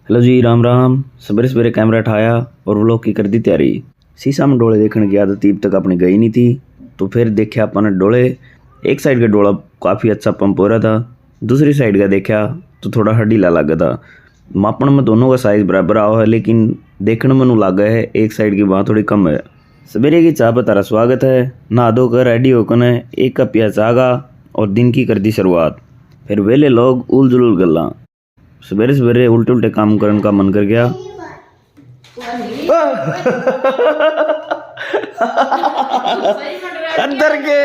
Hello जी, राम राम। सवेरे सवेरे camera उठाया और व्लॉग की कर दी तैयारी। शीशा में डोले देखने की आदत अब तक अपनी गई नहीं थी, तो फिर देखा अपन डोले। एक साइड का डोला काफ़ी अच्छा पंप हो रहा था, दूसरी साइड का देखा तो थोड़ा ढीला लगा था। मापन में दोनों का साइज बराबर आओ है, लेकिन देखने में लगा है एक साइड की बात थोड़ी कम है। सवेरे की चाय पर तारा स्वागत है। नहा धो कर रेडी होकर एक कप पिया चागा और दिन की कर दी शुरुआत। फिर वेले लोग उल जुलूल गल्ला। सवेरे सवेरे उल्टे उल्टे काम करने का मन कर गया। अंदर के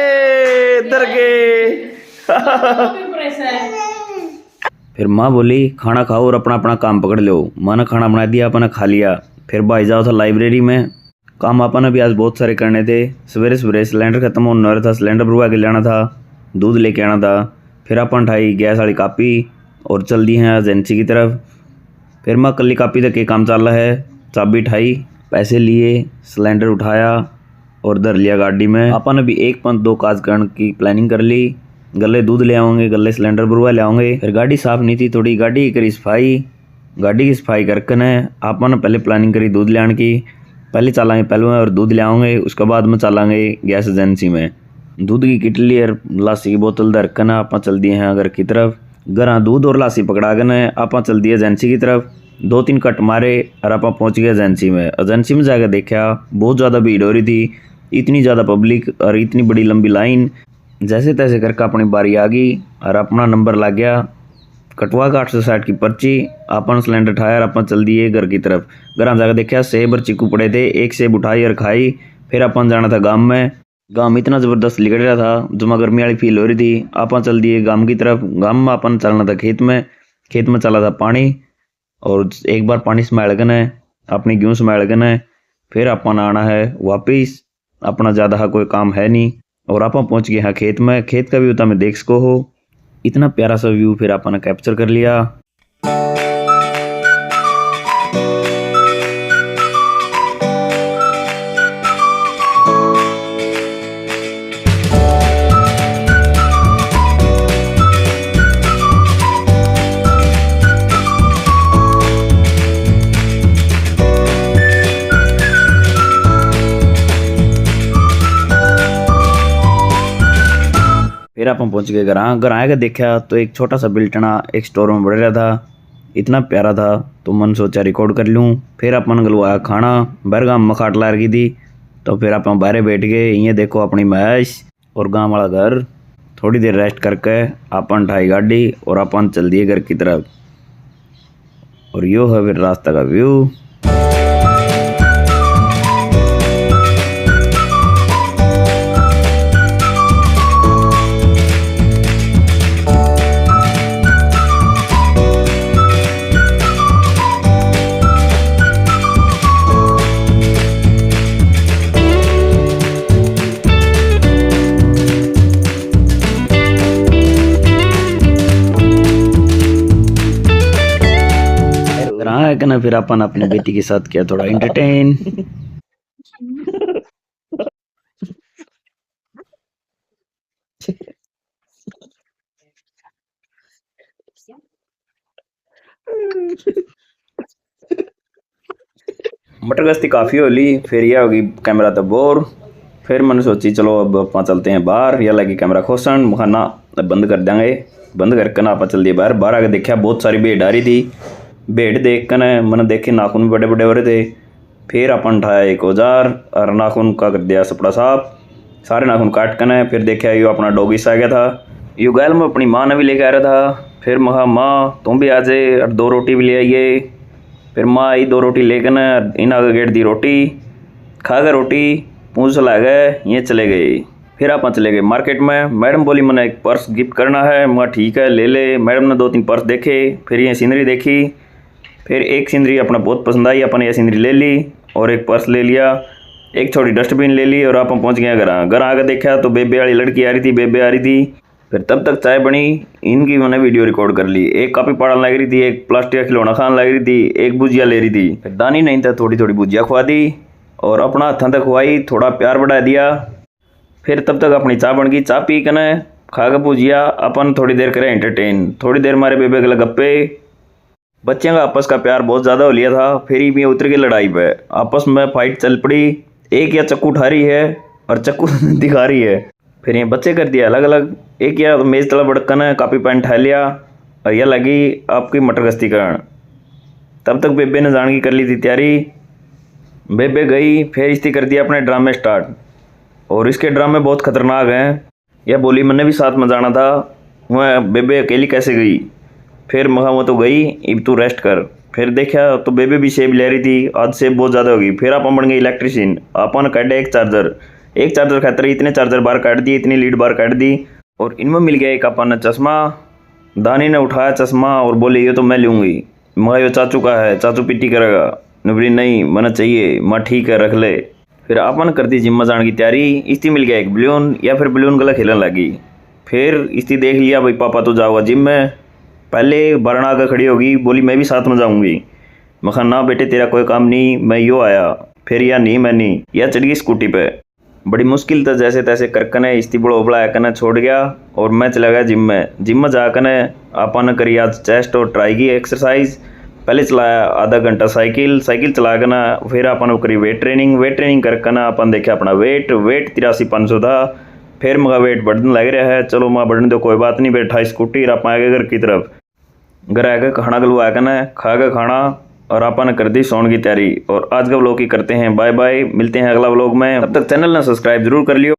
फिर माँ बोली खाना खाओ और अपना अपना काम पकड़ लो। माँ ने खाना बना दिया, अपने खा लिया। फिर भाई जाओ था लाइब्रेरी में। काम अपन भी आज बहुत सारे करने थे। सवेरे सवेरे सिलेंडर खत्म होने वाला था, सिलेंडर भरवा के लाना था, दूध लेके आना था। फिर अपन उठाई गैस वाली कापी और चल दी हैं एजेंसी की तरफ। फिर मैं कल कापी तक के काम चल रहा है। चाबी उठाई, पैसे लिए, सिलेंडर उठाया और धर लिया गाड़ी में। अपन अभी 1.2 काज करने की प्लानिंग कर ली। गले दूध ले आओगे, गले सिलेंडर भरवा ले आओगे। फिर गाड़ी साफ नहीं थी, थोड़ी गाड़ी की करी सफाई। गाड़ी की सफाई करके न अपन पहले प्लानिंग करी दूध ले आने की। पहले चलाएंगे पहले और दूध ले आओगे, उसके बाद में चलाएंगे गैस एजेंसी में। दूध की किटली और लासी की बोतल धर कर ना आप चल दिए हैं घर की तरफ। घर दूध और लासी पकड़ा कर न आप चल दिए एजेंसी की तरफ। 2-3 कट मारे और आप पहुंच गए एजेंसी में। एजेंसी में जाकर देखा बहुत ज़्यादा भीड़ हो रही थी, इतनी ज़्यादा पब्लिक और इतनी बड़ी लंबी लाइन। जैसे तैसे करके अपनी बारी आ गई और अपना नंबर लग गया। कटवा का 860 की पर्ची। अपन सिलेंडर उठाया और अपन चल दिए घर की तरफ। घर जाकर देखा सेब और चीकू पड़े थे, एक सेब उठाई और खाई। फिर अपन जाना था गाँव में। गाँव इतना ज़बरदस्त लिगड़ रहा था, जुमा गर्मी वाली फील हो रही थी। अपन चल दिए गाँव की तरफ। गाँव में अपन चलना था खेत में। खेत में चला था पानी और एक बार पानी संभाल कर न अपनी गेहूँ संभाल कर न फिर अपन आना है वापिस। अपना ज़्यादा कोई काम है नहीं और आप पहुँच गए हैं खेत में। खेत का व्यू तो मैं देख सको हो, इतना प्यारा सा व्यू फिर अपन कैप्चर कर लिया। फिर अपन पहुंच गए घर आके देखा तो एक छोटा सा बिल्टना एक स्टोर में बढ़ रहा था। इतना प्यारा था तो मन सोचा रिकॉर्ड कर लूँ। फिर अपन गलवाया खाना। बरगाम में खाट ला रखी थी, तो फिर अपन बाहर बैठ गए। ये देखो अपनी मैश और गाँव वाला घर। थोड़ी देर रेस्ट करके अपन उठाई गाड़ी और अपन चल दिए घर की तरफ। और यो है फिर रास्ता का व्यू। है कि ना, फिर अपन अपने बेटी के साथ किया थोड़ा एंटरटेन। मटर गश्ती काफ़ी होली, फिर यह होगी कैमरा तो बोर। फिर मैंने सोची चलो अब अपन चलते हैं बाहर। या लगी कैमरा खोसन मुखाना बंद कर देंगे। बंद करके ना अपन चल दिए बाहर। बाहर आके देखा बहुत सारी भीड़ आ रही थी। भेड़ देख कर मैंने देखे नाखून भी बड़े बड़े हो रहे थे। फिर अपन उठाया एक औजार और नाखून का कर दिया सपड़ा साफ। सारे नाखून काट कर फिर देखा यो अपना डॉगी सा आ गया था। यो गैल में अपनी माँ ने भी लेके आ रहा था। फिर महा माँ तुम भी आ जाए और 2 रोटी भी ले आइए। फिर माँ आई 2 रोटी लेकर इन आगे गेट दी रोटी। खा गए रोटी, पूंछ ला गए, ये चले गए। फिर आप चले गए मार्केट में। मैडम बोली मैंने एक पर्स गिफ्ट करना है। मैं ठीक है ले ले। मैडम ने 2-3 पर्स देखे, फिर ये सीनरी देखी। फिर एक सीनरी अपना बहुत पसंद आई, अपन ये सीनरी ले ली और एक पर्स ले लिया, एक छोटी डस्टबिन ले ली और अपन पहुंच गए घर आकर देखा तो बेबे वाली लड़की आ रही थी, बेबे आ रही थी। फिर तब तक चाय बनी, इनकी मैंने वीडियो रिकॉर्ड कर ली। एक कापी पढ़ने लग रही थी, एक प्लास्टिक का खिलौना खाने लग रही थी, एक भुजिया ले रही थी। फिर दानी नहीं था, थोड़ी थोड़ी भुजिया खुआ दी और अपना हथां तक खुआई, थोड़ा प्यार बढ़ा दिया। फिर तब तक अपनी चाय बन गई। चाय पी के न खा के भुजिया अपन थोड़ी देर करें एंटरटेन। थोड़ी देर मारे बेबे गले गप्पे। बच्चों का आपस का प्यार बहुत ज़्यादा हो लिया था। फिर ये उतर के लड़ाई पे आपस में फाइट चल पड़ी। एक या चक्कू उठा रही है और चक्कू दिखा रही है। फिर ये बच्चे कर दिया अलग अलग। एक या मेज तला बड़कन है कापी पेन उठा लिया और यह लगी आपकी मटर गश्ती करन। तब तक बेबे ने जान की कर ली थी तैयारी। बेबे गई फिर इसकी कर दिया अपने ड्रामे स्टार्ट। और इसके ड्रामे बहुत खतरनाक हैं। यह बोली मैंने भी साथ में जाना था। वह बेबे अकेली कैसे गई। फिर महा वो तो गई अब तू रेस्ट कर। फिर देखा तो बेबे भी सेब ले रही थी। आज सेब बहुत ज़्यादा होगी। फिर आप बन गए इलेक्ट्रिशियन। अपन काटे एक चार्जर खातर इतने चार्जर बाहर काट दिए इतनी लीड बाहर काट दी। और इनमें मिल गया एक अपन चश्मा। दानी ने उठाया चश्मा और बोली ये तो मैं लूँगी। महा यो चाचू का है चाचू पिट्टी करेगा। नबरी नहीं मना चाहिए माँ ठीक है रख ले। फिर अपन कर दी जिम में जाने की तैयारी। इसती मिल गया एक बलून या फिर बलून गला खेलने लगी। फिर इसती देख लिया भाई पापा तो जाओगा जिम में। पहले बरना आकर खड़ी होगी बोली मैं भी साथ में जाऊंगी। मैं कहा ना बेटे तेरा कोई काम नहीं मैं यो आया। फिर या नहीं मैं नहीं या चढ़ गई स्कूटी पे। बड़ी मुश्किल था जैसे तैसे करके ने इस्ती बड़ो बड़ा कने छोड़ गया और मैं चला गया जिम में। जिम में जाकर अपन करी आज चेस्ट और ट्राई की एक्सरसाइज। पहले चलाया आधा घंटा साइकिल चला कर ना फिर अपन करी वेट ट्रेनिंग करके ना अपन देखा अपना वेट 83,500 था। फिर मगा वेट बढ़ने लग रहा है। चलो माँ बढ़ने दो कोई बात नहीं बैठा स्कूटी आप आगे घर की तरफ। घर आकर खाना गलवा कर ना खा कर खाना और अपन कर दी सोने की तैयारी। और आज का व्लॉग की करते हैं बाय बाय। मिलते हैं अगला व्लॉग में। तब तक चैनल ना सब्सक्राइब जरूर कर लियो।